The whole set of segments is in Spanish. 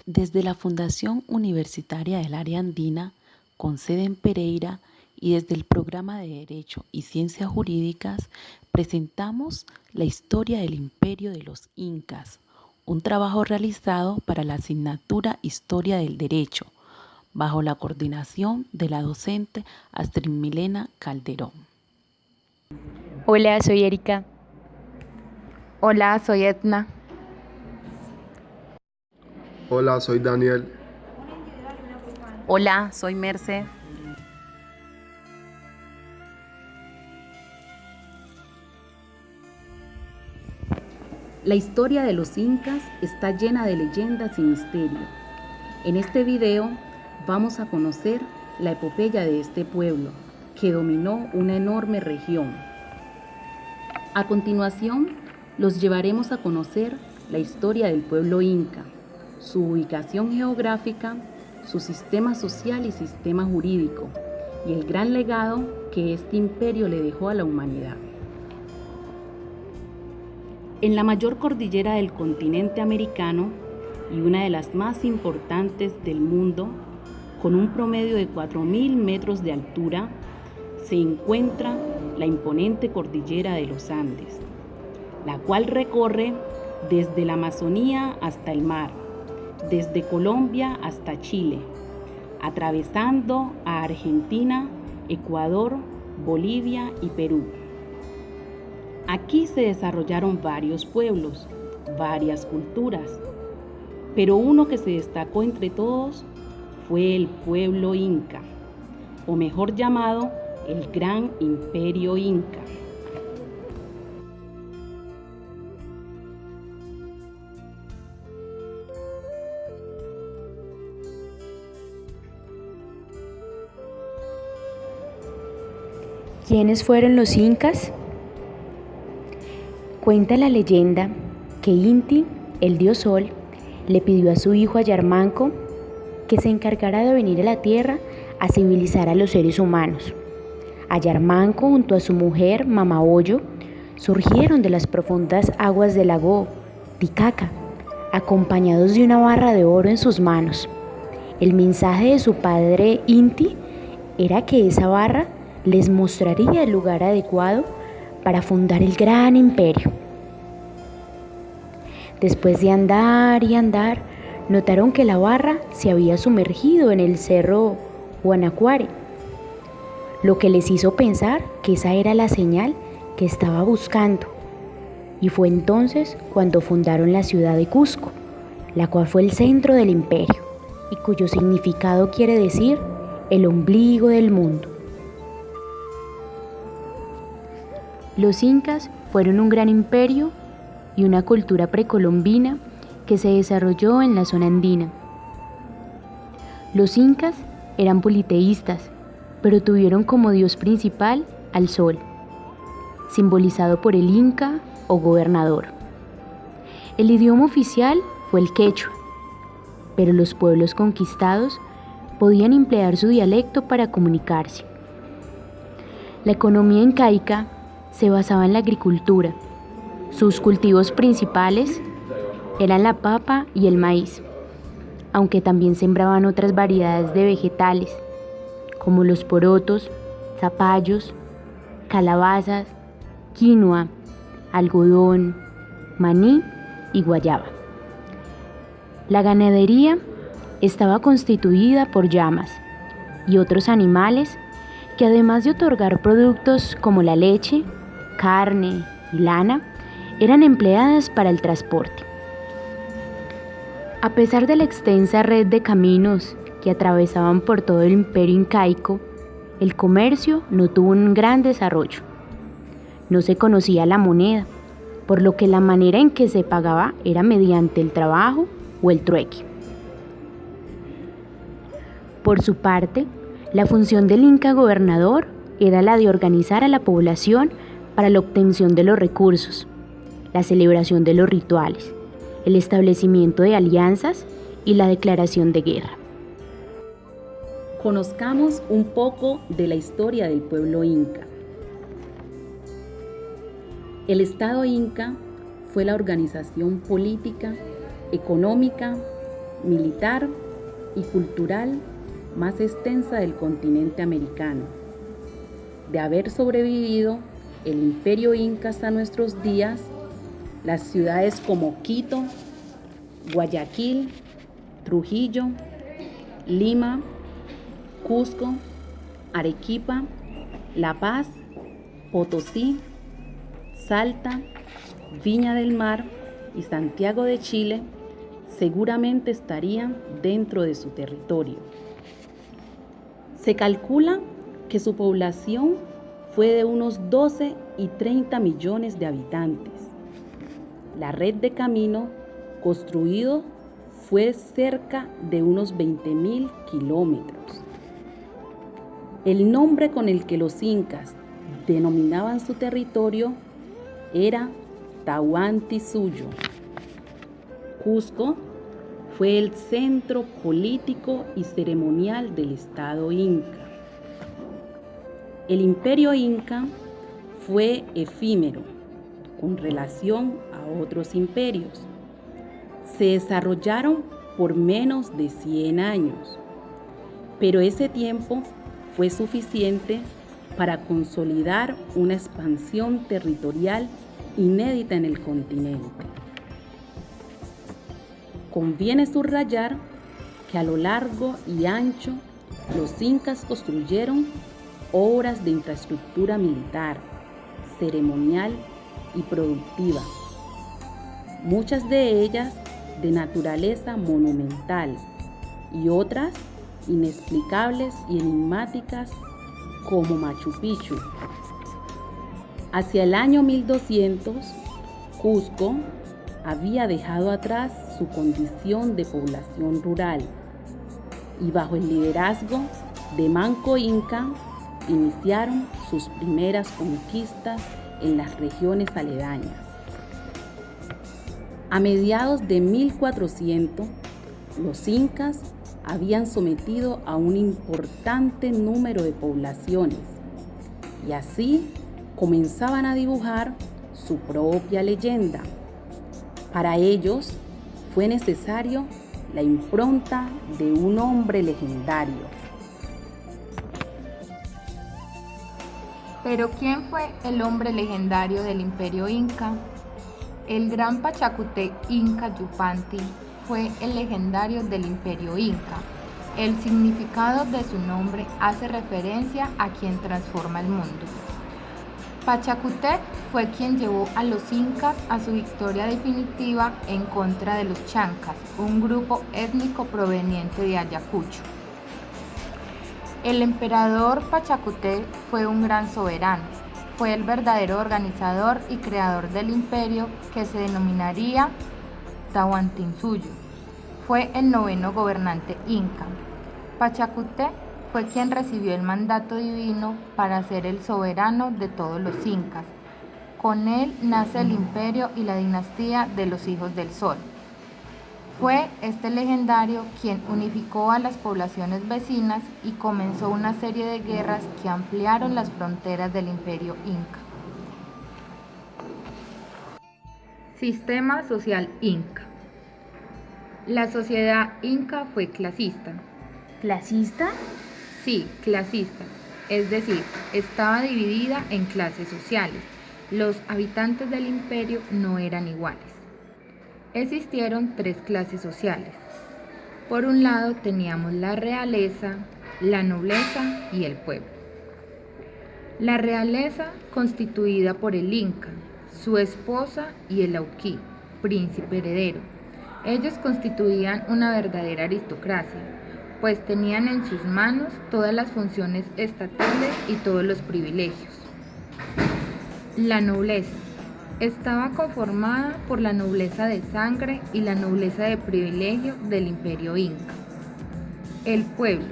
Desde la Fundación Universitaria del Área Andina, con sede en Pereira, y desde el Programa de Derecho y Ciencias Jurídicas, presentamos la historia del Imperio de los Incas, un trabajo realizado para la asignatura Historia del Derecho, bajo la coordinación de la docente Astrid Milena Calderón. Hola, soy Erika. Hola, soy Etna. Hola, soy Daniel. Hola, soy Merce. La historia de los incas está llena de leyendas y misterio. En este video vamos a conocer la epopeya de este pueblo, que dominó una enorme región. A continuación, los llevaremos a conocer la historia del pueblo inca, su ubicación geográfica, su sistema social y sistema jurídico, y el gran legado que este imperio le dejó a la humanidad. En la mayor cordillera del continente americano y una de las más importantes del mundo, con un promedio de 4.000 metros de altura, se encuentra la imponente cordillera de los Andes, la cual recorre desde la Amazonía hasta el mar, desde Colombia hasta Chile, atravesando a Argentina, Ecuador, Bolivia y Perú. Aquí se desarrollaron varios pueblos, varias culturas, pero uno que se destacó entre todos fue el pueblo inca, o mejor llamado el Gran Imperio Inca. ¿Quiénes fueron los incas? Cuenta la leyenda que Inti, el dios Sol, le pidió a su hijo Ayarmanco que se encargara de venir a la tierra a civilizar a los seres humanos. Ayarmanco junto a su mujer Mamaollo surgieron de las profundas aguas del lago Titicaca, acompañados de una barra de oro en sus manos. El mensaje de su padre Inti era que esa barra les mostraría el lugar adecuado para fundar el gran imperio. Después de andar y andar, notaron que la barra se había sumergido en el cerro Guanacuare, lo que les hizo pensar que esa era la señal que estaba buscando. Y fue entonces cuando fundaron la ciudad de Cusco, la cual fue el centro del imperio y cuyo significado quiere decir el ombligo del mundo. Los incas fueron un gran imperio y una cultura precolombina que se desarrolló en la zona andina. Los incas eran politeístas, pero tuvieron como dios principal al sol, simbolizado por el inca o gobernador. El idioma oficial fue el quechua, pero los pueblos conquistados podían emplear su dialecto para comunicarse. La economía incaica se basaba en la agricultura. Sus cultivos principales eran la papa y el maíz, aunque también sembraban otras variedades de vegetales, como los porotos, zapallos, calabazas, quinoa, algodón, maní y guayaba. La ganadería estaba constituida por llamas y otros animales que, además de otorgar productos como la leche, carne y lana, eran empleadas para el transporte. A pesar de la extensa red de caminos que atravesaban por todo el imperio incaico, el comercio no tuvo un gran desarrollo. No se conocía la moneda, por lo que la manera en que se pagaba era mediante el trabajo o el trueque. Por su parte, la función del inca gobernador era la de organizar a la población para la obtención de los recursos, la celebración de los rituales, el establecimiento de alianzas y la declaración de guerra. Conozcamos un poco de la historia del pueblo inca. El Estado inca fue la organización política, económica militar y cultural más extensa del continente americano. De haber sobrevivido el Imperio Inca hasta nuestros días, las ciudades como Quito, Guayaquil, Trujillo, Lima, Cusco, Arequipa, La Paz, Potosí, Salta, Viña del Mar y Santiago de Chile seguramente estarían dentro de su territorio. Se calcula que su población fue de unos 12 y 30 millones de habitantes. La red de camino construido fue cerca de unos 20.000 kilómetros. El nombre con el que los incas denominaban su territorio era Tahuantinsuyo. Cusco fue el centro político y ceremonial del Estado Inca. El Imperio Inca fue efímero con relación a otros imperios. Se desarrollaron por menos de 100 años, pero ese tiempo fue suficiente para consolidar una expansión territorial inédita en el continente. Conviene subrayar que a lo largo y ancho los incas construyeron obras de infraestructura militar, ceremonial y productiva, muchas de ellas de naturaleza monumental y otras inexplicables y enigmáticas como Machu Picchu. Hacia el año 1200, Cusco había dejado atrás su condición de población rural y bajo el liderazgo de Manco Inca iniciaron sus primeras conquistas en las regiones aledañas. A mediados de 1400, los incas habían sometido a un importante número de poblaciones y así comenzaban a dibujar su propia leyenda. Para ellos fue necesario la impronta de un hombre legendario. Pero ¿quién fue el hombre legendario del Imperio Inca? El gran Pachacútec Inca Yupanqui fue el legendario del Imperio Inca. El significado de su nombre hace referencia a quien transforma el mundo. Pachacútec fue quien llevó a los incas a su victoria definitiva en contra de los chancas, un grupo étnico proveniente de Ayacucho. El emperador Pachacútec fue un gran soberano, fue el verdadero organizador y creador del imperio que se denominaría Tahuantinsuyo. Fue el noveno gobernante inca. Pachacútec fue quien recibió el mandato divino para ser el soberano de todos los incas. Con él nace el imperio y la dinastía de los hijos del sol. Fue este legendario quien unificó a las poblaciones vecinas y comenzó una serie de guerras que ampliaron las fronteras del imperio inca. Sistema social inca. La sociedad inca fue clasista. ¿Clasista? Sí, clasista, es decir, estaba dividida en clases sociales. Los habitantes del imperio no eran iguales. Existieron tres clases sociales. Por un lado teníamos la realeza, la nobleza y el pueblo. La realeza constituida por el inca, su esposa y el auquí, príncipe heredero. Ellos constituían una verdadera aristocracia, pues tenían en sus manos todas las funciones estatales y todos los privilegios. La nobleza estaba conformada por la nobleza de sangre y la nobleza de privilegio del imperio inca. El pueblo,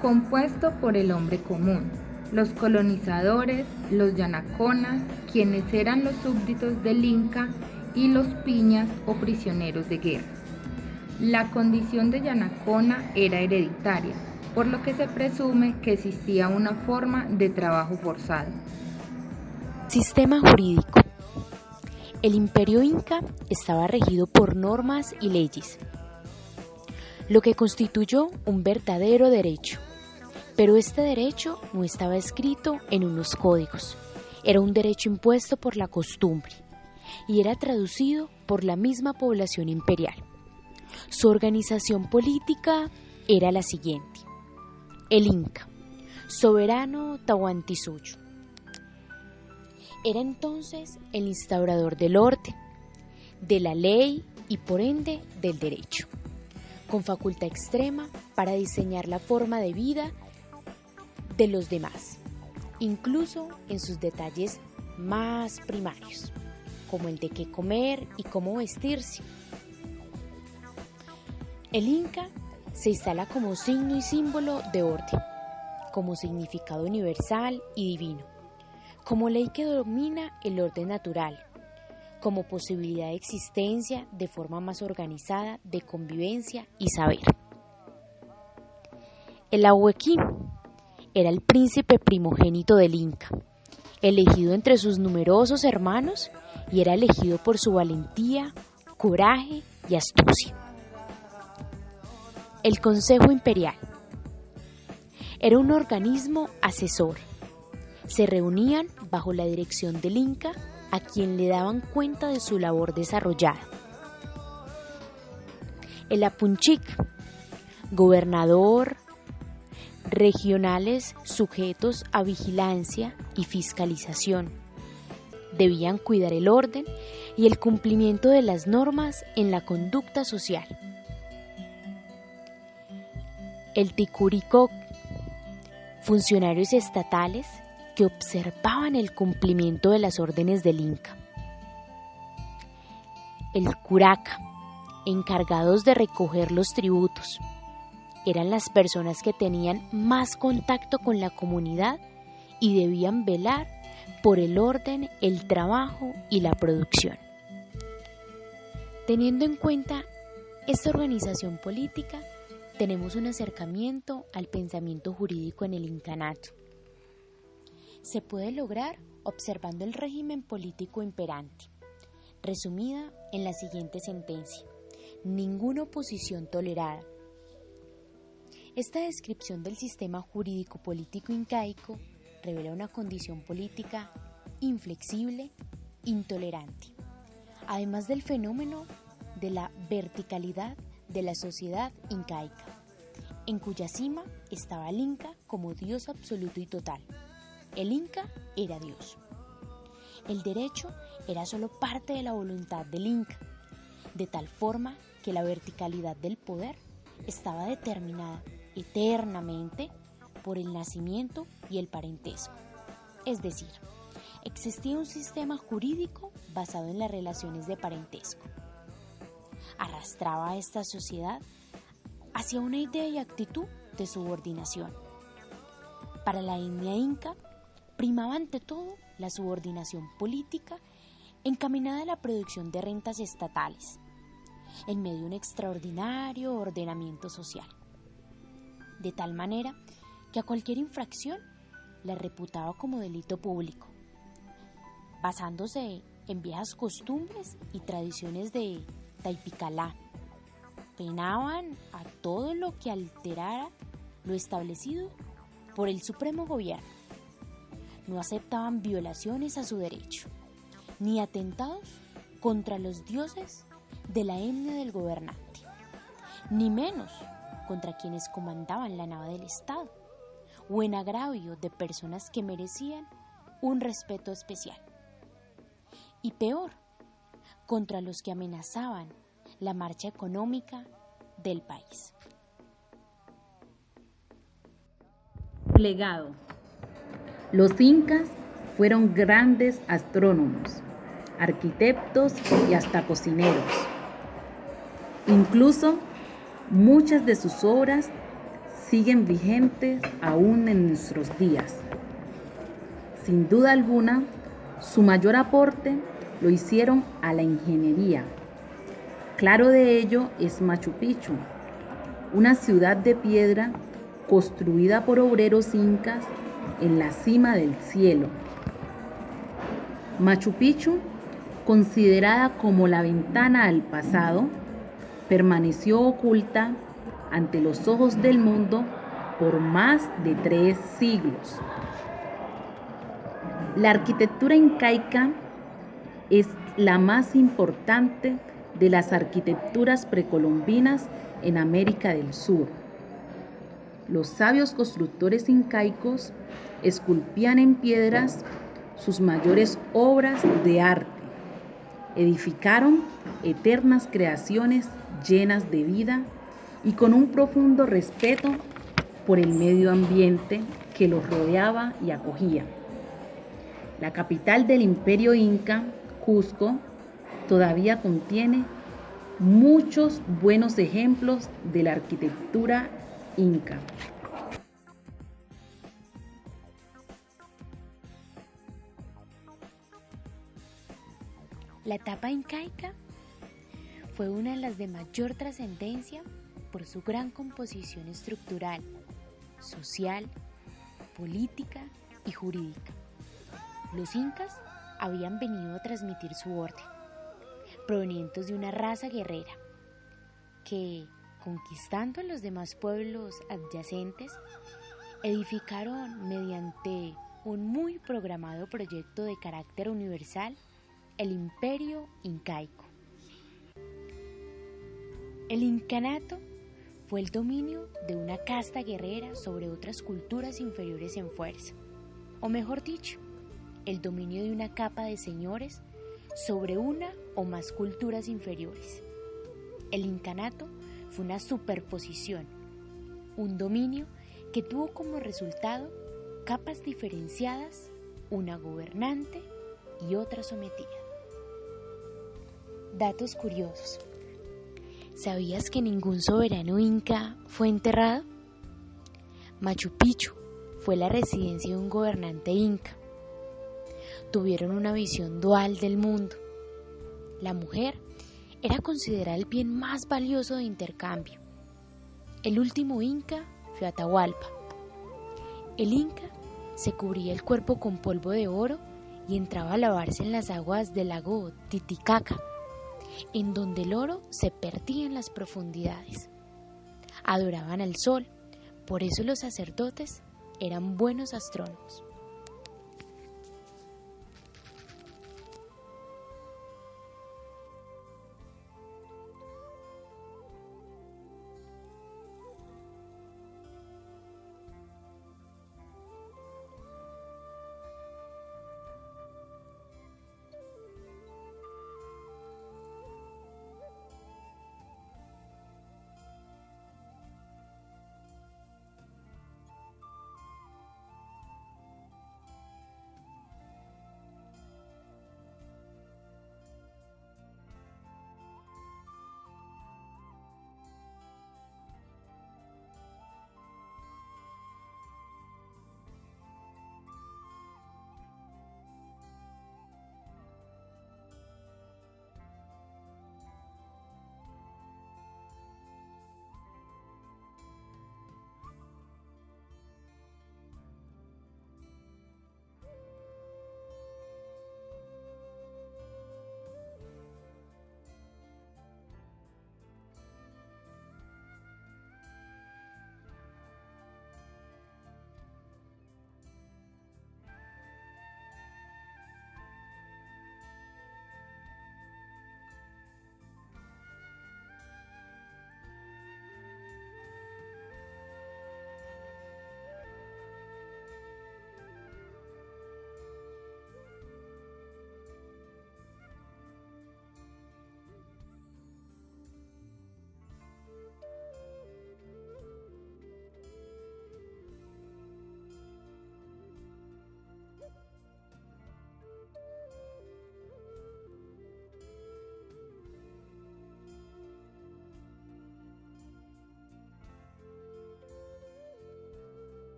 compuesto por el hombre común, los colonizadores, los yanaconas, quienes eran los súbditos del inca, y los piñas o prisioneros de guerra. La condición de yanacona era hereditaria, por lo que se presume que existía una forma de trabajo forzado. Sistema jurídico. El imperio inca estaba regido por normas y leyes. lo que constituyó un verdadero derecho. Pero este derecho no estaba escrito en unos códigos, era un derecho impuesto por la costumbre y era traducido por la misma población imperial. Su organización política era la siguiente: el Inca, soberano Tahuantinsuyo, era entonces el instaurador del orden, de la ley y por ende del derecho, con facultad extrema para diseñar la forma de vida de los demás, incluso en sus detalles más primarios, como el de qué comer y cómo vestirse. El Inca se instala como signo y símbolo de orden, como significado universal y divino, como ley que domina el orden natural, como posibilidad de existencia de forma más organizada de convivencia y saber. El Ahuequín era el príncipe primogénito del Inca, elegido entre sus numerosos hermanos y era elegido por su valentía, coraje y astucia. El Consejo Imperial era un organismo asesor. Se reunían bajo la dirección del Inca, a quien le daban cuenta de su labor desarrollada. El Apunchic, gobernador, regionales sujetos a vigilancia y fiscalización. Debían cuidar el orden y el cumplimiento de las normas en la conducta social. El Ticuricoc, funcionarios estatales que observaban el cumplimiento de las órdenes del Inca. El Curaca, encargados de recoger los tributos. Eran las personas que tenían más contacto con la comunidad y debían velar por el orden, el trabajo y la producción. Teniendo en cuenta esta organización política, tenemos un acercamiento al pensamiento jurídico en el incanato. Se puede lograr observando el régimen político imperante, resumida en la siguiente sentencia: ninguna oposición tolerada. Esta descripción del sistema jurídico-político incaico revela una condición política inflexible, intolerante, además del fenómeno de la verticalidad de la sociedad incaica, en cuya cima estaba el Inca como Dios absoluto y total. El Inca era Dios. El derecho era solo parte de la voluntad del Inca, de tal forma que la verticalidad del poder estaba determinada eternamente por el nacimiento y el parentesco. Es decir, existía un sistema jurídico basado en las relaciones de parentesco. Arrastraba a esta sociedad hacia una idea y actitud de subordinación. Para la etnia inca, primaba ante todo la subordinación política encaminada a la producción de rentas estatales, en medio de un extraordinario ordenamiento social, de tal manera que a cualquier infracción la reputaba como delito público, basándose en viejas costumbres y tradiciones de Taipicalá. Penaban a todo lo que alterara lo establecido por el supremo gobierno. No aceptaban violaciones a su derecho, ni atentados contra los dioses de la etnia del gobernante, ni menos contra quienes comandaban la nave del Estado, o en agravio de personas que merecían un respeto especial. Y peor, contra los que amenazaban la marcha económica del país. Legado. Los incas fueron grandes astrónomos, arquitectos y hasta cocineros. Incluso muchas de sus obras siguen vigentes aún en nuestros días. Sin duda alguna, su mayor aporte lo hicieron a la ingeniería. Claro de ello es Machu Picchu, una ciudad de piedra construida por obreros incas en la cima del cielo. Machu Picchu, considerada como la ventana al pasado, permaneció oculta ante los ojos del mundo por más de 3 siglos. La arquitectura incaica es la más importante de las arquitecturas precolombinas en América del Sur. Los sabios constructores incaicos esculpían en piedras sus mayores obras de arte. Edificaron eternas creaciones llenas de vida y con un profundo respeto por el medio ambiente que los rodeaba y acogía. La capital del Imperio Inca, Cusco, todavía contiene muchos buenos ejemplos de la arquitectura inca. La etapa incaica fue una de las de mayor trascendencia por su gran composición estructural, social, política y jurídica. Los incas habían venido a transmitir su orden, provenientes de una raza guerrera, que, conquistando a los demás pueblos adyacentes, edificaron mediante un muy programado proyecto de carácter universal el Imperio Incaico. El incanato fue el dominio de una casta guerrera sobre otras culturas inferiores en fuerza, o mejor dicho, el dominio de una capa de señores sobre una o más culturas inferiores. El incanato fue una superposición, un dominio que tuvo como resultado capas diferenciadas, una gobernante y otra sometida. Datos curiosos. ¿Sabías que ningún soberano inca fue enterrado? Machu Picchu fue la residencia de un gobernante inca. Tuvieron una visión dual del mundo. La mujer era considerada el bien más valioso de intercambio. El último inca fue Atahualpa. El inca se cubría el cuerpo con polvo de oro y entraba a lavarse en las aguas del lago Titicaca, en donde el oro se perdía en las profundidades. Adoraban al sol, por eso los sacerdotes eran buenos astrónomos.